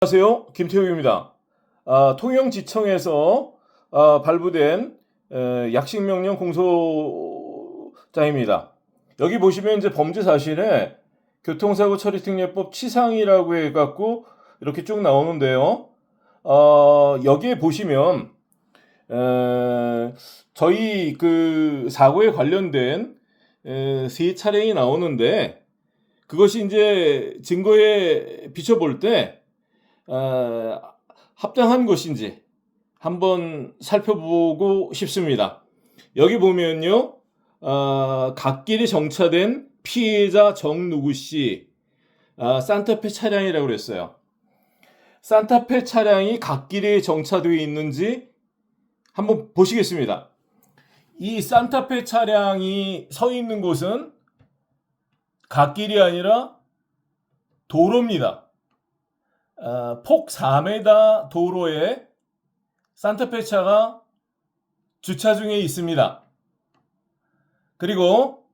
안녕하세요. 김태욱입니다. 통영지청에서 발부된 약식명령 공소장입니다. 여기 보시면 이제 범죄 사실에 교통사고 처리특례법 치상이라고 해갖고 이렇게 쭉 나오는데요. 여기에 보시면 저희 그 사고에 관련된 세 차량이 나오는데, 그것이 이제 증거에 비춰볼 때 합당한 것인지 한번 살펴보고 싶습니다. 여기 보면요, 갓길에 정차된 피해자 정누구 씨, 산타페 차량이라고 그랬어요. 산타페 차량이 갓길에 정차되어 있는지 한번 보시겠습니다. 이 산타페 차량이 서 있는 곳은 갓길이 아니라 도로입니다. 폭 4m 도로에 산타페 차가 주차 중에 있습니다. 그리고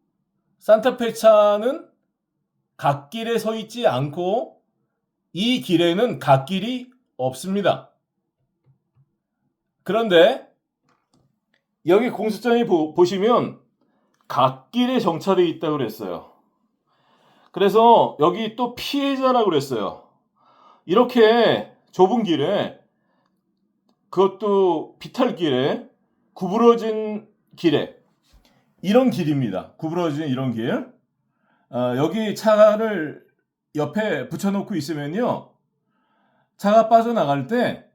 산타페 차는 갓길에 서 있지 않고 이 길에는 갓길이 없습니다. 그런데 여기 공소장에 보시면 갓길에 정차되어 있다고 그랬어요. 그래서 여기 또 피해자라고 그랬어요. 이렇게 좁은 길에, 그것도 비탈길에, 구부러진 길에, 이런 길입니다. 구부러진 이런 길. 여기 차를 옆에 붙여놓고 있으면요, 차가 빠져나갈 때,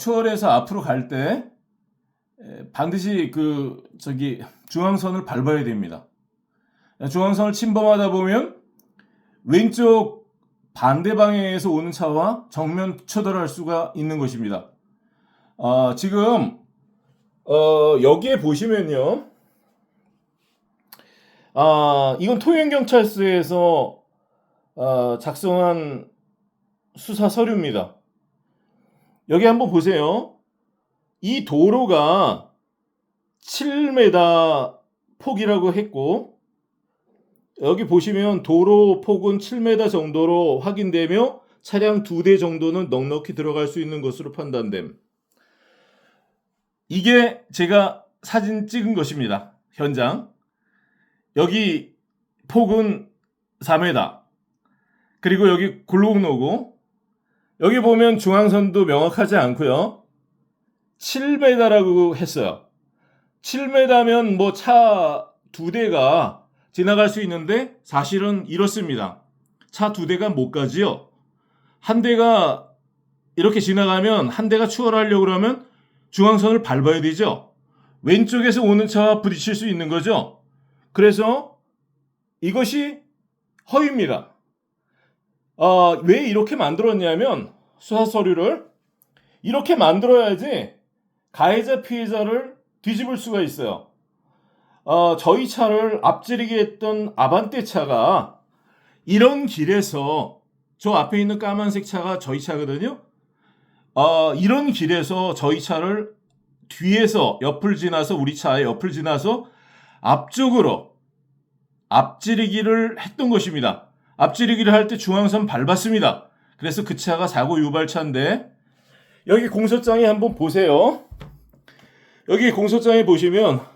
추월해서 앞으로 갈 때 반드시 중앙선을 밟아야 됩니다. 중앙선을 침범하다 보면 왼쪽 반대 방향에서 오는 차와 정면 추돌할 수가 있는 것입니다. 지금 여기에 보시면요, 이건 통영경찰서에서 작성한 수사 서류입니다. 여기 한번 보세요. 이 도로가 7m 폭이라고 했고, 여기 보시면 도로 폭은 7m 정도로 확인되며 차량 2대 정도는 넉넉히 들어갈 수 있는 것으로 판단됨. 이게 제가 사진 찍은 것입니다. 현장. 여기 폭은 4m. 그리고 여기 굴곡로고, 여기 보면 중앙선도 명확하지 않고요. 7m라고 했어요. 7m면 뭐 차 2대가 지나갈 수 있는데, 사실은 이렇습니다. 차 2대가 못 가지요. 한 대가 이렇게 지나가면 한 대가 추월하려고 그러면 중앙선을 밟아야 되죠. 왼쪽에서 오는 차와 부딪힐 수 있는 거죠. 그래서 이것이 허위입니다. 왜 이렇게 만들었냐면, 수사 서류를 이렇게 만들어야지 가해자 피해자를 뒤집을 수가 있어요. 저희 차를 앞지르게 했던 아반떼 차가 이런 길에서, 저 앞에 있는 까만색 차가 저희 차거든요. 이런 길에서 저희 차를 뒤에서 옆을 지나서, 우리 차의 옆을 지나서 앞쪽으로 앞지르기를 했던 것입니다. 앞지르기를 할 때 중앙선 밟았습니다. 그래서 그 차가 사고 유발차인데, 여기 공소장에 한번 보세요. 여기 공소장에 보시면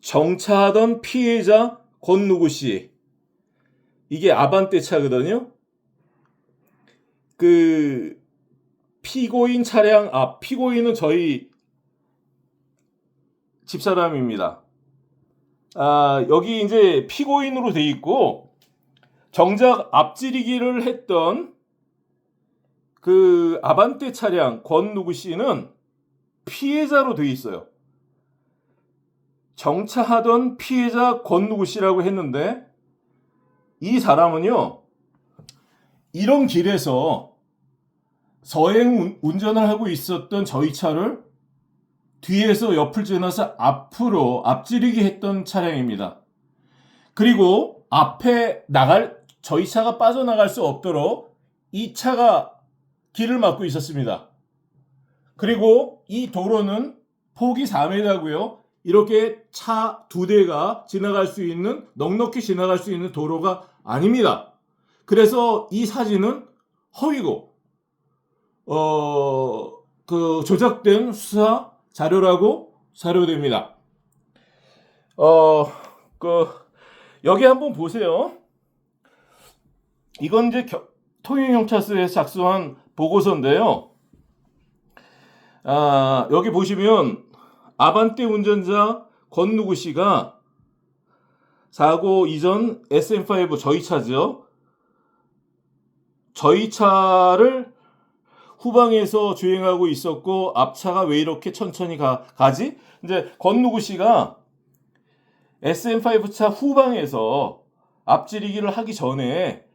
정차하던 피해자 권누구 씨, 이게 아반떼 차거든요. 피고인 차량 앞, 피고인은 저희 집사람입니다. 여기 이제 피고인으로 돼 있고, 정작 앞지르기를 했던 아반떼 차량 권누구 씨는 피해자로 돼 있어요. 정차하던 피해자 권누구 씨라고 했는데, 이 사람은요, 이런 길에서 서행 운전을 하고 있었던 저희 차를 뒤에서 옆을 지나서 앞으로 앞지르기 했던 차량입니다. 그리고 앞에 저희 차가 빠져나갈 수 없도록 이 차가 길을 막고 있었습니다. 그리고 이 도로는 폭이 4m고요. 이렇게 차 2대가 지나갈 수 있는, 넉넉히 지나갈 수 있는 도로가 아닙니다. 그래서 이 사진은 허위고 그 조작된 수사 자료라고 사료됩니다. 그 여기 한번 보세요. 이건 이제 통영경찰서에서 작성한 보고서인데요. 여기 보시면 아반떼 운전자 권누구 씨가 사고 이전 SM5 저희 차죠. 저희 차를 후방에서 주행하고 있었고 앞차가 왜 이렇게 천천히 가지? 이제 권누구 씨가 SM5 차 후방에서 앞지르기를 하기 전에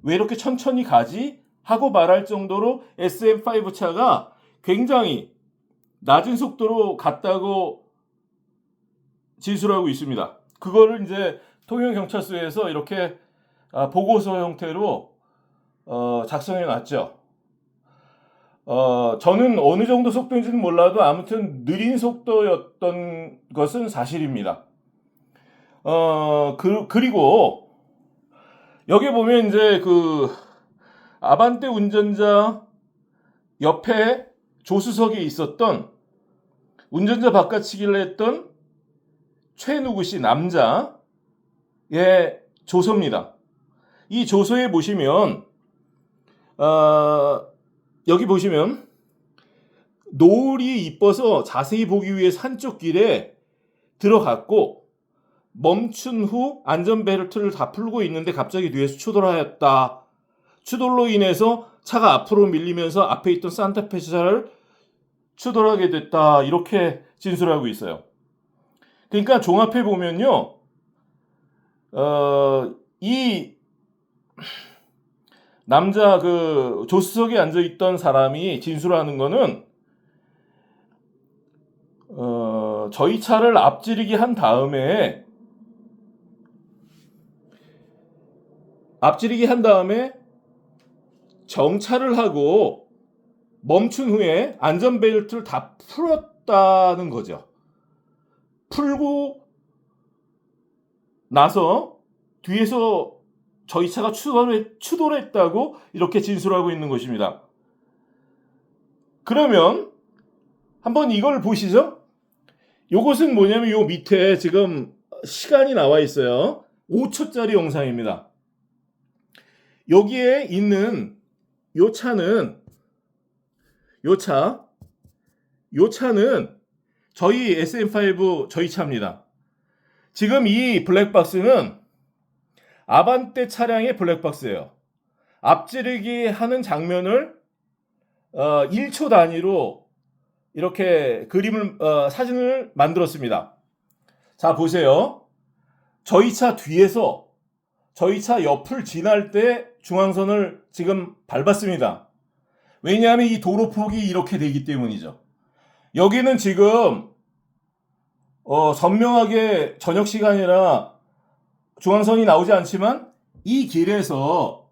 왜 이렇게 천천히 가지? 하고 말할 정도로 SM5 차가 굉장히 낮은 속도로 갔다고 진술하고 있습니다. 그거를 이제 통영경찰서에서 이렇게 보고서 형태로 작성해 놨죠. 저는 어느 정도 속도인지는 몰라도 아무튼 느린 속도였던 것은 사실입니다. 그리고 여기 보면 이제 그 아반떼 운전자 옆에 조수석에 있었던 운전자 바꿔치기를 했던 최누구 씨 남자의 조서입니다. 이 조서에 보시면 여기 보시면 노을이 이뻐서 자세히 보기 위해서 한쪽 길에 들어갔고 멈춘 후 안전벨트를 다 풀고 있는데 갑자기 뒤에서 추돌하였다. 추돌로 인해서 차가 앞으로 밀리면서 앞에 있던 산타페 차를 추돌하게 됐다. 이렇게 진술하고 있어요. 그러니까 종합해 보면요. 이 남자 그 조수석에 앉아 있던 사람이 진술하는 거는 저희 차를 앞지르기 한 다음에 정차를 하고 멈춘 후에 안전벨트를 다 풀었다는 거죠. 풀고 나서 뒤에서 저희 차가 추돌했다고 이렇게 진술하고 있는 것입니다. 그러면 한번 이걸 보시죠. 요것은 뭐냐면 요 밑에 지금 시간이 나와 있어요. 5초짜리 영상입니다. 여기에 있는 요 차는 저희 SM5 저희 차입니다. 지금 이 블랙박스는 아반떼 차량의 블랙박스예요. 앞지르기 하는 장면을 1초 단위로 이렇게 사진을 만들었습니다. 자, 보세요. 저희 차 뒤에서 저희 차 옆을 지날 때 중앙선을 지금 밟았습니다. 왜냐하면 이 도로폭이 이렇게 되기 때문이죠. 여기는 지금 선명하게 저녁 시간이라 중앙선이 나오지 않지만 이 길에서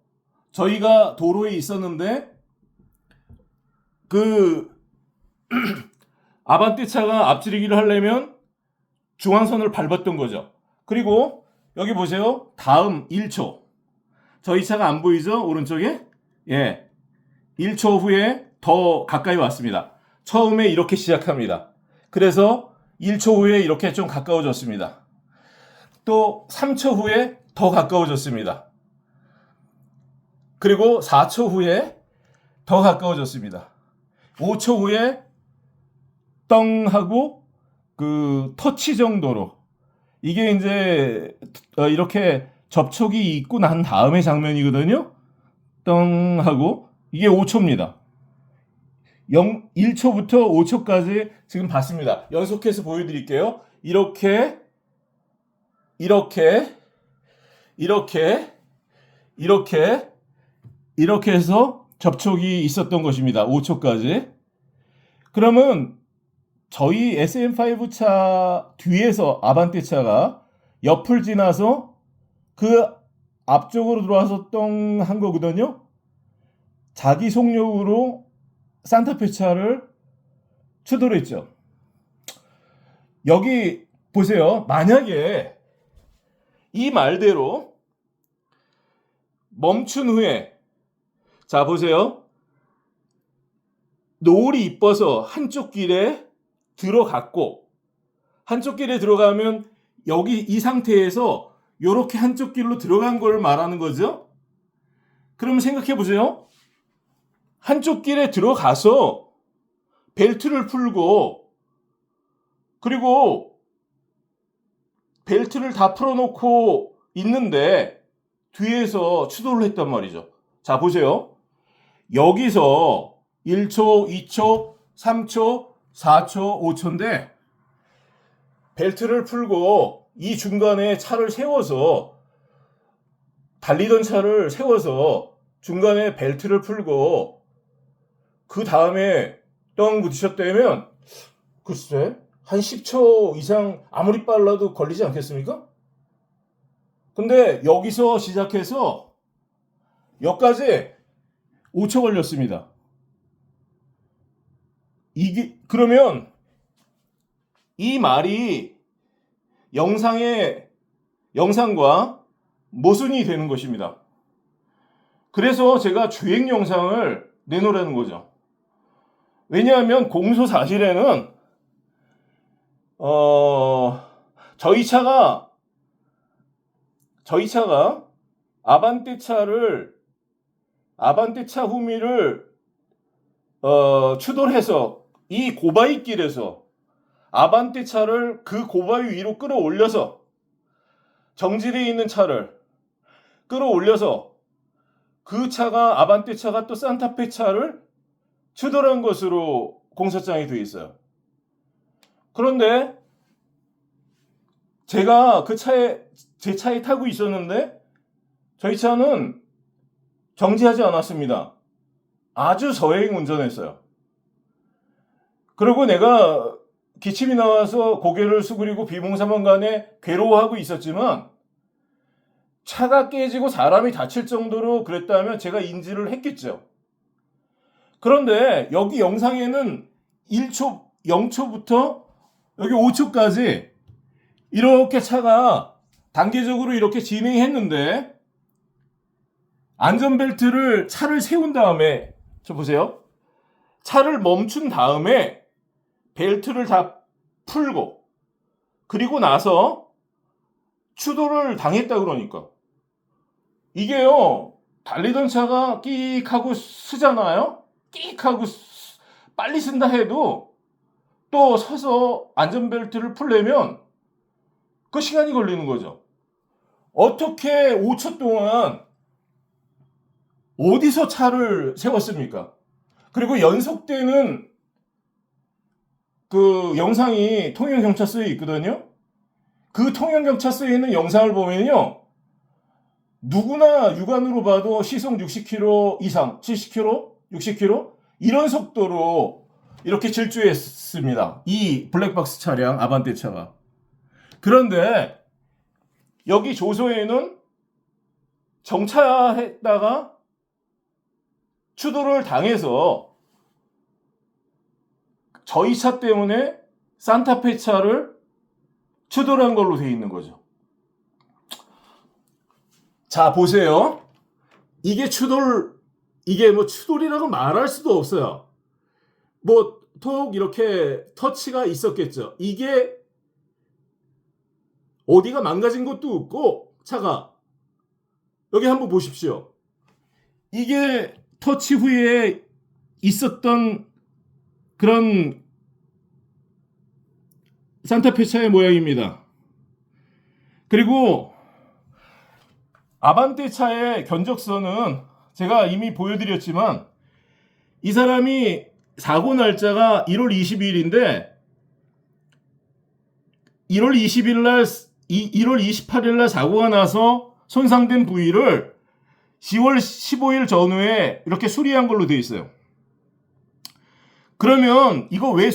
저희가 도로에 있었는데 그 아반떼 차가 앞지르기를 하려면 중앙선을 밟았던 거죠. 그리고 여기 보세요. 다음 1초. 저희 차가 안 보이죠? 오른쪽에? 예. 1초 후에 더 가까이 왔습니다. 처음에 이렇게 시작합니다. 그래서 1초 후에 이렇게 좀 가까워졌습니다. 또 3초 후에 더 가까워졌습니다. 그리고 4초 후에 더 가까워졌습니다. 5초 후에 떵 하고 그 터치 정도로 이게 이제 이렇게 접촉이 있고 난 다음의 장면이거든요. 떵 하고 이게 5초입니다. 1초부터 5초까지 지금 봤습니다. 연속해서 보여드릴게요. 이렇게 해서 접촉이 있었던 것입니다. 5초까지. 그러면 저희 SM5 차 뒤에서 아반떼 차가 옆을 지나서 그 앞쪽으로 들어와서 똥 한 거거든요. 자기 속력으로 산타페 차를 추돌했죠. 여기 보세요. 만약에 이 말대로 멈춘 후에, 자 보세요. 노을이 이뻐서 한쪽 길에 들어갔고, 한쪽 길에 들어가면 여기 이 상태에서 이렇게 한쪽 길로 들어간 걸 말하는 거죠. 그러면 생각해 보세요. 한쪽 길에 들어가서 벨트를 풀고, 그리고 벨트를 다 풀어놓고 있는데 뒤에서 추돌을 했단 말이죠. 자 보세요. 여기서 1초, 2초, 3초, 4초, 5초인데 벨트를 풀고 이 중간에 차를 세워서, 달리던 차를 세워서 중간에 벨트를 풀고 그 다음에 똥 부딪혔다면 글쎄 한 10초 이상 아무리 빨라도 걸리지 않겠습니까? 근데 여기서 시작해서 여기까지 5초 걸렸습니다. 이게 그러면 이 말이 영상과 모순이 되는 것입니다. 그래서 제가 주행 영상을 내놓으라는 거죠. 왜냐하면 공소 사실에는 저희 차가 아반떼차 후미를 추돌해서 이 고바위 길에서 아반떼차를 그 고바위 위로 끌어올려서, 정지되어 있는 차를 끌어올려서 그 차가, 아반떼차가 또 산타페 차를 추돌한 것으로 공소장이 되어 있어요. 그런데 제가 제 차에 타고 있었는데 저희 차는 정지하지 않았습니다. 아주 서행 운전했어요. 그리고 내가 기침이 나와서 고개를 수그리고 비몽사몽간에 괴로워하고 있었지만 차가 깨지고 사람이 다칠 정도로 그랬다면 제가 인지를 했겠죠. 그런데 여기 영상에는 1초, 0초부터 여기 5초까지 이렇게 차가 단계적으로 이렇게 진행했는데, 안전벨트를 차를 세운 다음에, 저 보세요. 차를 멈춘 다음에 벨트를 다 풀고 그리고 나서 추돌을 당했다 그러니까. 이게요, 달리던 차가 끼익 하고 쓰잖아요. 끼익 하고 빨리 쓴다 해도 또 서서 안전벨트를 풀려면 그 시간이 걸리는 거죠. 어떻게 5초 동안 어디서 차를 세웠습니까? 그리고 연속되는 그 영상이 통영경찰서에 있거든요. 그 통영경찰서에 있는 영상을 보면요, 누구나 육안으로 봐도 시속 60km 이상, 70km, 60km 이런 속도로 이렇게 질주했습니다. 이 블랙박스 차량 아반떼 차가. 그런데 여기 조서에는 정차했다가 추돌을 당해서 저희 차 때문에 산타페 차를 추돌한 걸로 되어 있는 거죠. 자, 보세요. 이게 뭐 추돌이라고 말할 수도 없어요. 뭐 톡 이렇게 터치가 있었겠죠. 이게 어디가 망가진 것도 없고, 차가 여기 한번 보십시오. 이게 터치 후에 있었던 그런 산타페 차의 모양입니다. 그리고 아반떼 차의 견적서는 제가 이미 보여드렸지만, 이 사람이 사고 날짜가 1월 22일인데 1월 28일 날 사고가 나서 손상된 부위를 10월 15일 전후에 이렇게 수리한 걸로 되어 있어요. 그러면 이거 왜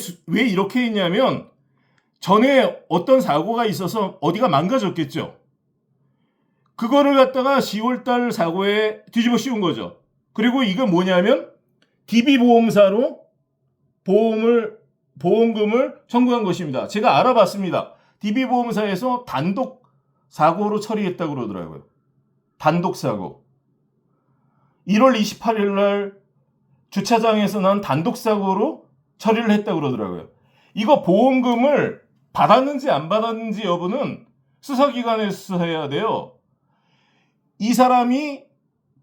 이렇게 했냐면, 전에 어떤 사고가 있어서 어디가 망가졌겠죠. 그거를 갖다가 10월달 사고에 뒤집어 씌운 거죠. 그리고 이건 뭐냐면 DB보험사로 보험금을 청구한 것입니다. 제가 알아봤습니다. DB보험사에서 단독 사고로 처리했다고 그러더라고요. 단독 사고. 1월 28일 날 주차장에서 난 단독사고로 처리를 했다고 그러더라고요. 이거 보험금을 받았는지 안 받았는지 여부는 수사기관에서 수사해야 돼요. 이 사람이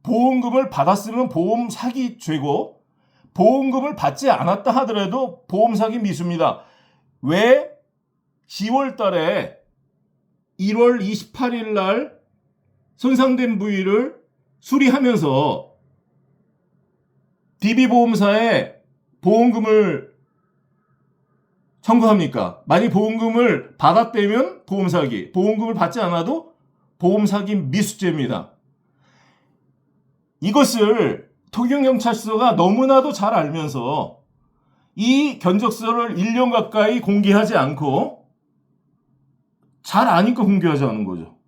보험금을 받았으면 보험 사기 죄고, 보험금을 받지 않았다 하더라도 보험 사기 미수입니다. 왜 10월 달에 1월 28일 날 손상된 부위를 수리하면서 DB보험사에 보험금을 청구합니까? 만약 보험금을 받았다면 보험사기, 보험금을 받지 않아도 보험사기 미수죄입니다. 이것을 통영경찰서가 너무나도 잘 알면서 이 견적서를 1년 가까이 공개하지 않고, 잘 아니까 공개하지 않은 거죠.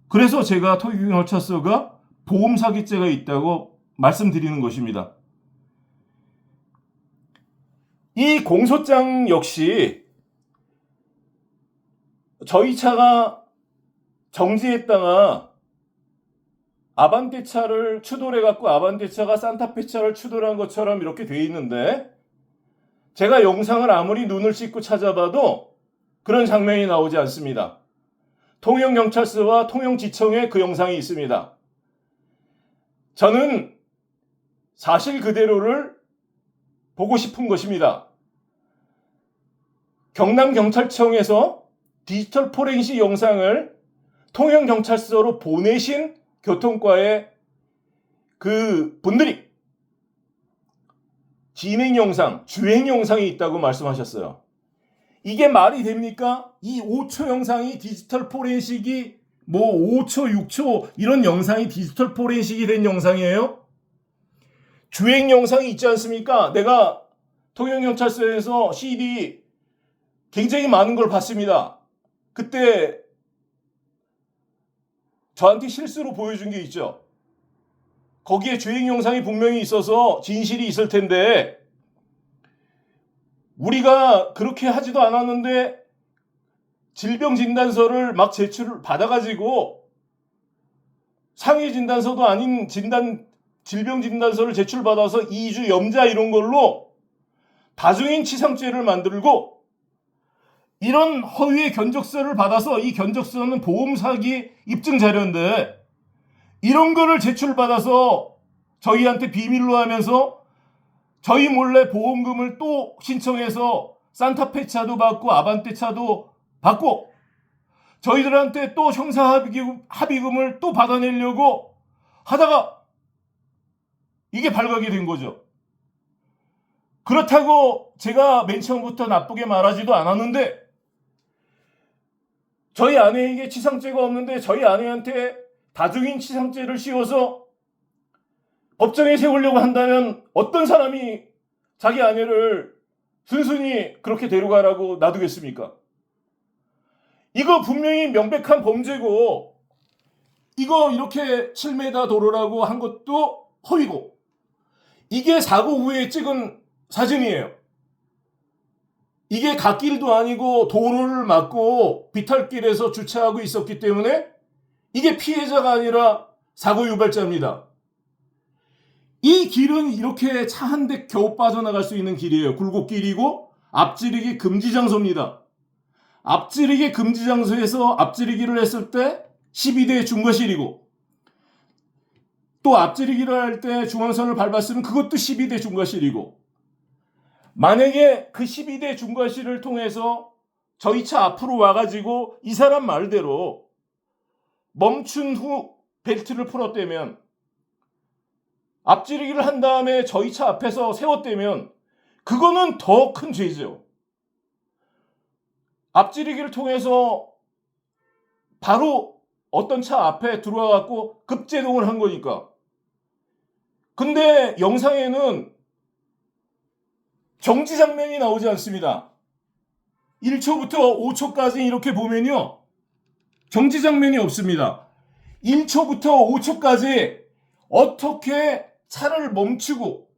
그래서 제가 통영경찰서가 보험사기죄가 있다고 말씀드리는 것입니다. 이 공소장 역시 저희 차가 정지했다가 아반떼차를 추돌해갖고 아반떼차가 산타페차를 추돌한 것처럼 이렇게 돼 있는데, 제가 영상을 아무리 눈을 씻고 찾아봐도 그런 장면이 나오지 않습니다. 통영경찰서와 통영지청에 그 영상이 있습니다. 저는 사실 그대로를 보고 싶은 것입니다. 경남경찰청에서 디지털 포렌식 영상을 통영경찰서로 보내신 교통과의 그 분들이 진행 영상, 주행 영상이 있다고 말씀하셨어요. 이게 말이 됩니까? 이 5초 영상이 디지털 포렌식이 5초, 6초 이런 영상이 디지털 포렌식이 된 영상이에요? 주행 영상이 있지 않습니까? 내가 통영경찰서에서 CD 굉장히 많은 걸 봤습니다. 그때 저한테 실수로 보여준 게 있죠. 거기에 주행 영상이 분명히 있어서 진실이 있을 텐데, 우리가 그렇게 하지도 않았는데 질병진단서를 막 제출을 받아가지고 상해진단서도 아닌 질병진단서를 제출받아서 2주 염자 이런 걸로 다중인 치상죄를 만들고, 이런 허위의 견적서를 받아서, 이 견적서는 보험사기 입증자료인데 이런 거를 제출받아서 저희한테 비밀로 하면서 저희 몰래 보험금을 또 신청해서 산타페차도 받고 아반떼차도 받고 저희들한테 또 형사합의금을 또 받아내려고 하다가 이게 발각이 된 거죠. 그렇다고 제가 맨 처음부터 나쁘게 말하지도 않았는데, 저희 아내에게 치상죄가 없는데 저희 아내한테 다중인 치상죄를 씌워서 법정에 세우려고 한다면 어떤 사람이 자기 아내를 순순히 그렇게 데려가라고 놔두겠습니까? 이거 분명히 명백한 범죄고, 이거 이렇게 7m 도로라고 한 것도 허위고, 이게 사고 후에 찍은 사진이에요. 이게 갓길도 아니고 도로를 막고 비탈길에서 주차하고 있었기 때문에 이게 피해자가 아니라 사고 유발자입니다. 이 길은 이렇게 차 한 대 겨우 빠져나갈 수 있는 길이에요. 굴곡길이고 앞지르기 금지 장소입니다. 앞지르기 금지 장소에서 앞지르기를 했을 때 12대 중과실이고, 또 앞지르기를 할 때 중앙선을 밟았으면 그것도 12대 중과실이고, 만약에 그 12대 중과실을 통해서 저희 차 앞으로 와가지고 이 사람 말대로 멈춘 후 벨트를 풀었다면, 앞지르기를 한 다음에 저희 차 앞에서 세웠다면 그거는 더 큰 죄죠. 앞지르기를 통해서 바로 어떤 차 앞에 들어와갖고 급제동을 한 거니까. 근데 영상에는 정지 장면이 나오지 않습니다. 1초부터 5초까지 이렇게 보면요, 정지 장면이 없습니다. 1초부터 5초까지 어떻게 차를 멈추고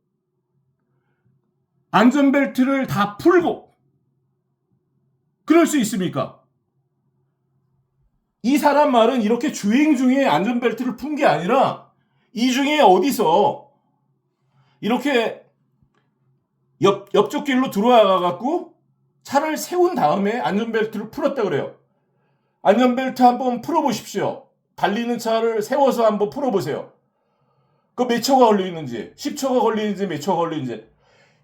안전벨트를 다 풀고 그럴 수 있습니까? 이 사람 말은 이렇게 주행 중에 안전벨트를 푼 게 아니라 이 중에 어디서 이렇게 옆쪽 길로 들어와 갖고 차를 세운 다음에 안전벨트를 풀었다 그래요. 안전벨트 한번 풀어보십시오. 달리는 차를 세워서 한번 풀어보세요. 그 몇 초가 걸리는지, 10초가 걸리는지, 몇 초가 걸리는지.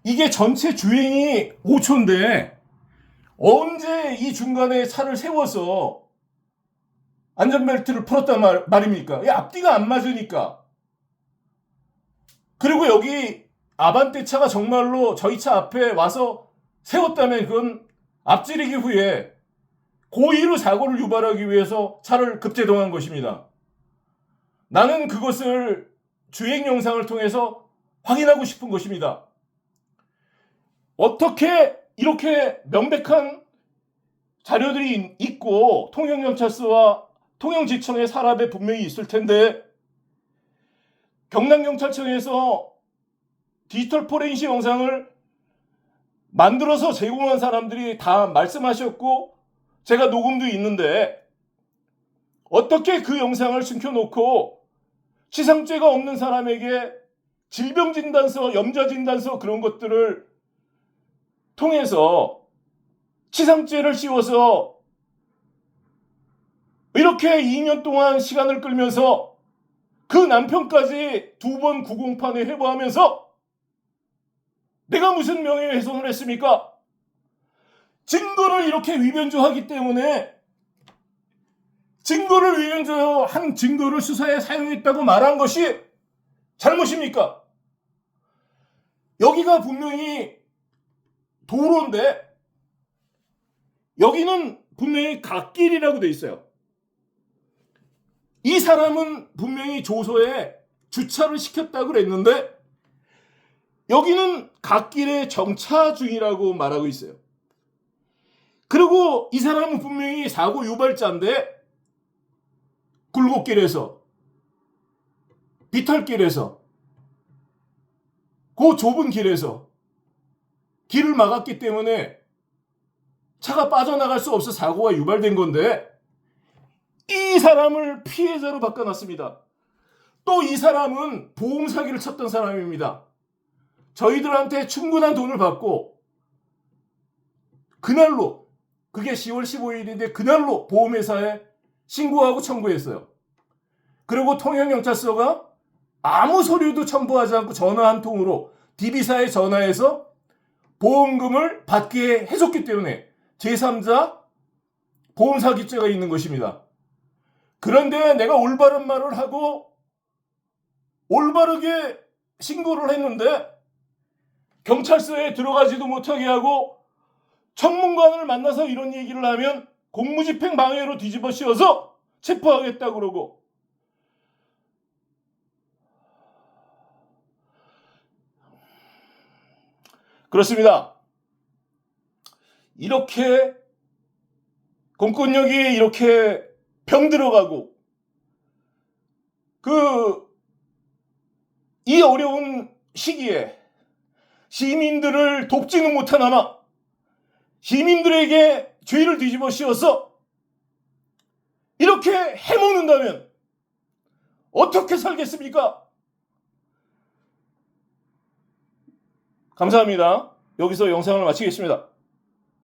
이게 전체 주행이 5초인데 언제 이 중간에 차를 세워서 안전벨트를 풀었단 말입니까? 이 앞뒤가 안 맞으니까. 그리고 여기 아반떼 차가 정말로 저희 차 앞에 와서 세웠다면 그건 앞지르기 후에 고의로 사고를 유발하기 위해서 차를 급제동한 것입니다. 나는 그것을 주행 영상을 통해서 확인하고 싶은 것입니다. 어떻게 이렇게 명백한 자료들이 있고 통영경찰서와 통영지청의 사람에 분명히 있을 텐데 경남경찰청에서 디지털 포렌식 영상을 만들어서 제공한 사람들이 다 말씀하셨고 제가 녹음도 있는데 어떻게 그 영상을 숨겨놓고 치상죄가 없는 사람에게 질병진단서, 염좌진단서 그런 것들을 통해서 치상죄를 씌워서 이렇게 2년 동안 시간을 끌면서 그 남편까지 2번 구공판에 회부하면서 내가 무슨 명예훼손을 했습니까? 증거를 이렇게 위변조하기 때문에 증거를 위변조한 증거를 수사에 사용했다고 말한 것이 잘못입니까? 여기가 분명히 도로인데 여기는 분명히 갓길이라고 돼 있어요. 이 사람은 분명히 조서에 주차를 시켰다고 그랬는데 여기는 갓길에 정차 중이라고 말하고 있어요. 그리고 이 사람은 분명히 사고 유발자인데 굴곡길에서 비탈길에서 그 좁은 길에서 길을 막았기 때문에 차가 빠져나갈 수 없어 사고가 유발된 건데 이 사람을 피해자로 바꿔놨습니다. 또 이 사람은 보험 사기를 쳤던 사람입니다. 저희들한테 충분한 돈을 받고 그날로 그게 10월 15일인데 그날로 보험회사에 신고하고 청구했어요. 그리고 통영경찰서가 아무 서류도 첨부하지 않고 전화 한 통으로 DB사에 전화해서 보험금을 받게 해줬기 때문에 제3자 보험사기죄가 있는 것입니다. 그런데 내가 올바른 말을 하고 올바르게 신고를 했는데 경찰서에 들어가지도 못하게 하고 청문관을 만나서 이런 얘기를 하면 공무집행 방해로 뒤집어 씌워서 체포하겠다 그러고 그렇습니다. 이렇게 공권력이 이렇게 병들어가고 이 어려운 시기에 시민들을 돕지는 못하나마 시민들에게 죄를 뒤집어 씌워서 이렇게 해먹는다면 어떻게 살겠습니까? 감사합니다. 여기서 영상을 마치겠습니다.